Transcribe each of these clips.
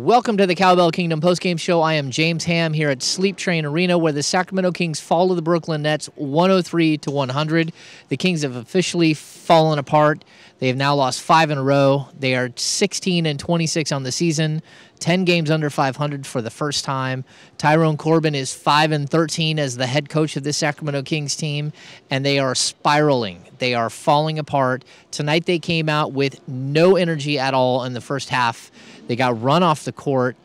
Welcome to the Cowbell Kingdom postgame show. I am James Ham here at Sleep Train Arena, where the Sacramento Kings fall to the Brooklyn Nets 103-100. The Kings have officially fallen apart. They have now lost 5 in a row. They are 16-26 on the season, 10 games under 500 for the first time. Tyrone Corbin is 5-13 as the head coach of this Sacramento Kings team, and they are spiraling. They are falling apart. Tonight they came out with no energy at all in the first half. They got run off the court.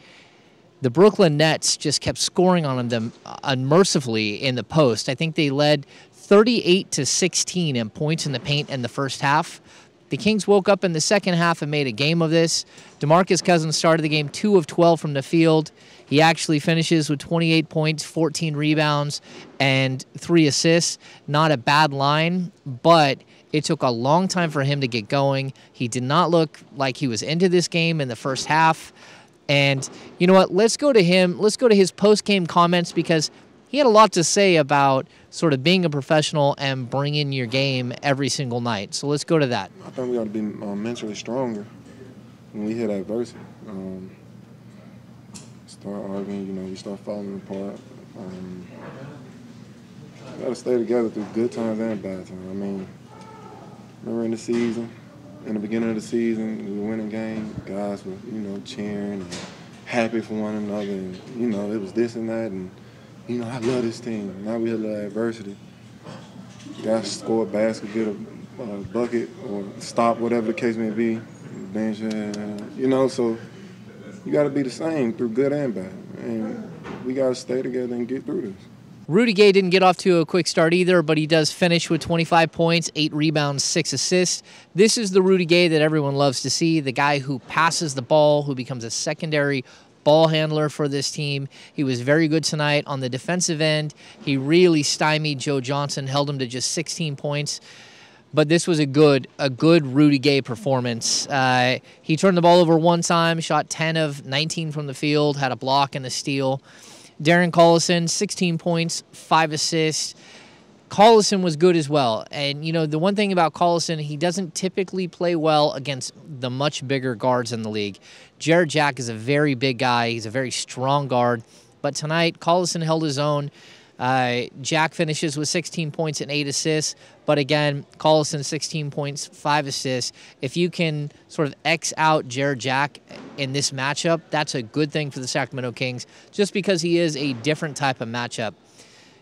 The Brooklyn Nets just kept scoring on them unmercifully in the post. I think they led 38-16 in points in the paint in the first half. The Kings woke up in the second half and made a game of this. DeMarcus Cousins started the game 2 of 12 from the field. He actually finishes with 28 points, 14 rebounds, and 3 assists. Not a bad line, but it took a long time for him to get going. He did not look like he was into this game in the first half. And you know what? Let's go to him. Let's go to his post-game comments, because he had a lot to say about sort of being a professional and bringing your game every single night. So let's go to that. I think we got to be mentally stronger when we hit adversity. Start arguing, we start falling apart. We got to stay together through good times and bad times. I mean, remember in the beginning of the season, we were winning games, guys were, cheering and happy for one another, and, it was this and that, and I love this team. Now we had a little adversity. Guys score a basket, get a bucket, or stop, whatever the case may be. Bench, so you got to be the same through good and bad. And we got to stay together and get through this. Rudy Gay didn't get off to a quick start either, but he does finish with 25 points, 8 rebounds, 6 assists. This is the Rudy Gay that everyone loves to see, the guy who passes the ball, who becomes a secondary ball handler for this team. He was very good tonight on the defensive end. He really stymied Joe Johnson, held him to just 16 points. But this was a good Rudy Gay performance. He turned the ball over one time, shot 10 of 19 from the field, had a block and a steal. Darren Collison, 16 points, 5 assists. Collison was good as well. And, the one thing about Collison, he doesn't typically play well against the much bigger guards in the league. Jared Jack is a very big guy. He's a very strong guard. But tonight, Collison held his own. Jack finishes with 16 points and 8 assists. But again, Collison, 16 points, 5 assists. If you can sort of X out Jared Jack in this matchup, that's a good thing for the Sacramento Kings, just because he is a different type of matchup.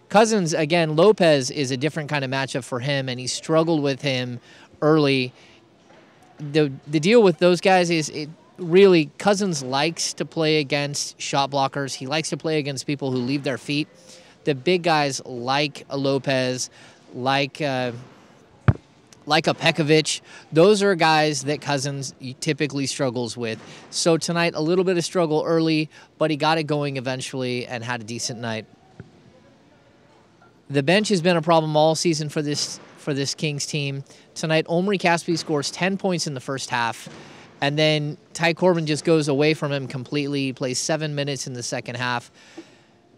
Cousins, again, Lopez is a different kind of matchup for him, and he struggled with him early. The deal with those guys is really Cousins likes to play against shot blockers. He likes to play against people who leave their feet. The big guys like a Lopez, like a Pekovic, those are guys that Cousins typically struggles with. So tonight, a little bit of struggle early, but he got it going eventually and had a decent night. The bench has been a problem all season for this Kings team. Tonight, Omri Caspi scores 10 points in the first half, and then Ty Corbin just goes away from him completely. He plays 7 minutes in the second half.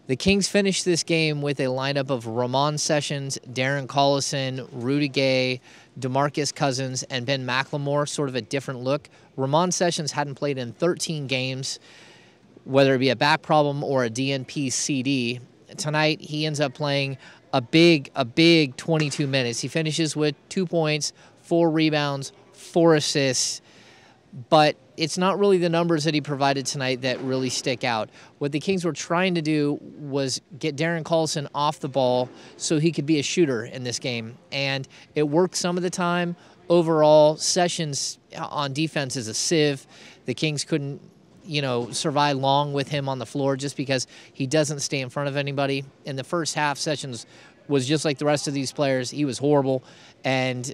The Kings finished this game with a lineup of Ramon Sessions, Darren Collison, Rudy Gay, DeMarcus Cousins, and Ben McLemore, sort of a different look. Ramon Sessions hadn't played in 13 games, whether it be a back problem or a DNP CD. Tonight, he ends up playing a big 22 minutes. He finishes with 2 points, 4 rebounds, 4 assists. But it's not really the numbers that he provided tonight that really stick out. What the Kings were trying to do was get Darren Collison off the ball so he could be a shooter in this game. And it worked some of the time. Overall, Sessions on defense is a sieve. The Kings couldn't, survive long with him on the floor just because he doesn't stay in front of anybody. In the first half, Sessions was just like the rest of these players. He was horrible. And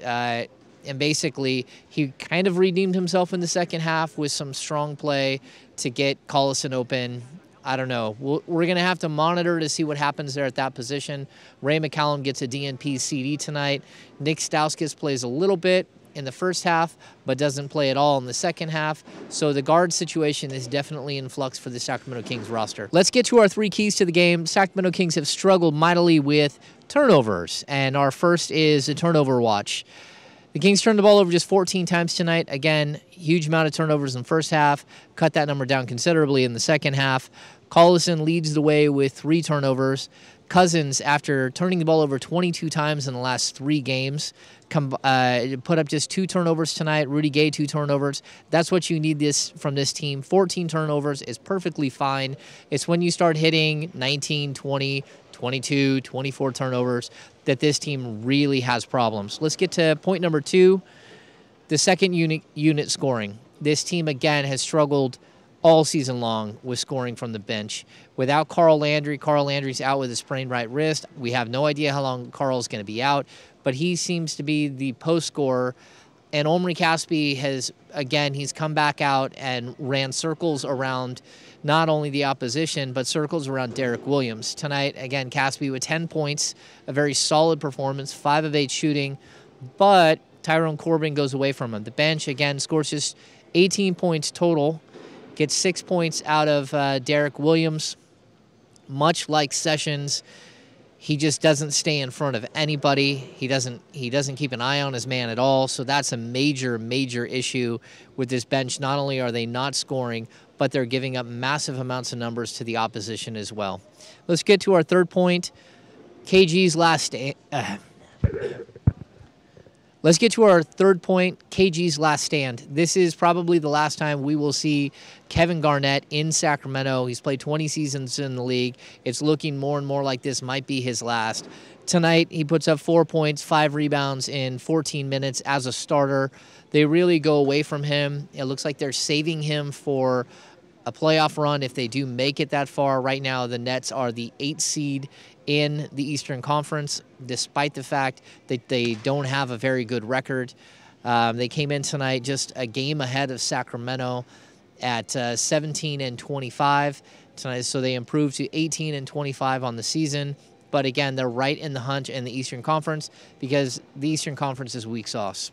basically, he kind of redeemed himself in the second half with some strong play to get Collison open. I don't know. We're going to have to monitor to see what happens there at that position. Ray McCallum gets a DNP CD tonight. Nick Stauskas plays a little bit in the first half, but doesn't play at all in the second half. So the guard situation is definitely in flux for the Sacramento Kings roster. Let's get to our 3 keys to the game. Sacramento Kings have struggled mightily with turnovers, and our first is a turnover watch. The The Kings turned the ball over just 14 times tonight. Again, huge amount of turnovers in the first half. Cut that number down considerably in the second half. Collison leads the way with 3 turnovers. Cousins, after turning the ball over 22 times in the last 3 games, put up just 2 turnovers tonight. Rudy Gay, 2 turnovers. That's what you need from this team. 14 turnovers is perfectly fine. It's when you start hitting 19, 20, 22, 24 turnovers that this team really has problems. Let's get to point number 2, the second unit scoring. This team, again, has struggled all season long with scoring from the bench. Without Carl Landry's out with a sprained right wrist. We have no idea how long Carl's going to be out, but he seems to be the post scorer. And Omri Caspi has, again, he's come back out and ran circles around not only the opposition, but circles around Derek Williams. Tonight, again, Caspi with 10 points, a very solid performance, 5 of 8 shooting, but Tyrone Corbin goes away from him. The bench, again, scores just 18 points total, gets 6 points out of Derek Williams. Much like Sessions, he just doesn't stay in front of anybody. He doesn't keep an eye on his man at all. So that's a major, major issue with this bench. Not only are they not scoring, but they're giving up massive amounts of numbers to the opposition as well. Let's get to our third point. KG's last stand. Let's get to our third point, KG's last stand. This is probably the last time we will see Kevin Garnett in Sacramento. He's played 20 seasons in the league. It's looking more and more like this might be his last. Tonight, he puts up 4 points, 5 rebounds in 14 minutes as a starter. They really go away from him. It looks like they're saving him for a playoff run if they do make it that far. Right now, the Nets are the 8th seed in the Eastern Conference, despite the fact that they don't have a very good record. They came in tonight just a game ahead of Sacramento at 17-25 tonight, so they improved to 18-25 on the season. But again, they're right in the hunt in the Eastern Conference because the Eastern Conference is weak sauce.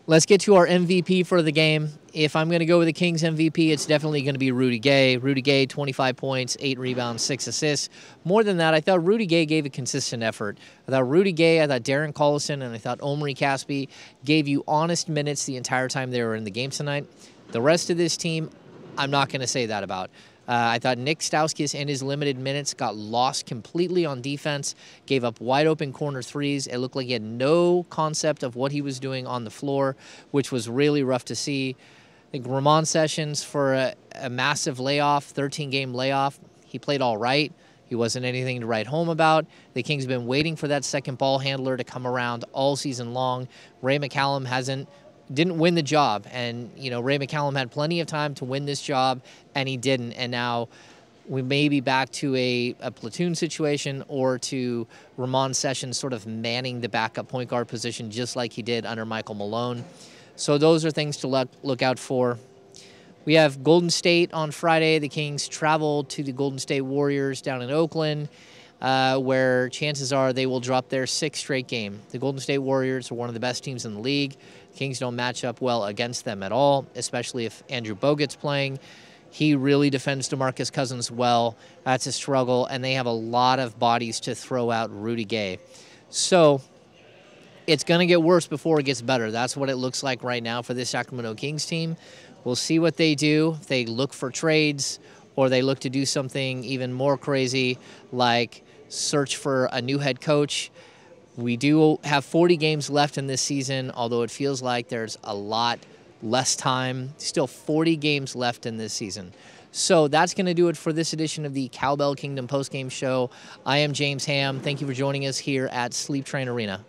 Let's get to our MVP for the game. If I'm going to go with the Kings MVP, it's definitely going to be Rudy Gay. Rudy Gay, 25 points, 8 rebounds, 6 assists. More than that, I thought Rudy Gay gave a consistent effort. I thought Darren Collison, and I thought Omri Caspi gave you honest minutes the entire time they were in the game tonight. The rest of this team, I'm not going to say that about. I thought Nick Stauskas in his limited minutes got lost completely on defense, gave up wide-open corner threes. It looked like he had no concept of what he was doing on the floor, which was really rough to see. I think Ramon Sessions, for a massive layoff, 13-game layoff, he played all right. He wasn't anything to write home about. The Kings have been waiting for that second ball handler to come around all season long. Ray McCallum didn't win the job, and Ray McCallum had plenty of time to win this job, and he didn't. And now we may be back to a platoon situation or to Ramon Sessions sort of manning the backup point guard position just like he did under Michael Malone. So those are things to look out for. We have Golden State on Friday. The Kings travel to the Golden State Warriors down in Oakland, where chances are they will drop their 6th straight game. The Golden State Warriors are one of the best teams in the league. The Kings don't match up well against them at all, especially if Andrew Bogut's playing. He really defends DeMarcus Cousins well. That's a struggle, and they have a lot of bodies to throw out Rudy Gay. So it's going to get worse before it gets better. That's what it looks like right now for this Sacramento Kings team. We'll see what they do. If they look for trades or they look to do something even more crazy like search for a new head coach. We do have 40 games left in this season, although it feels like there's a lot less time. Still 40 games left in this season. So that's going to do it for this edition of the Cowbell Kingdom postgame show. I am James Ham. Thank you for joining us here at Sleep Train Arena.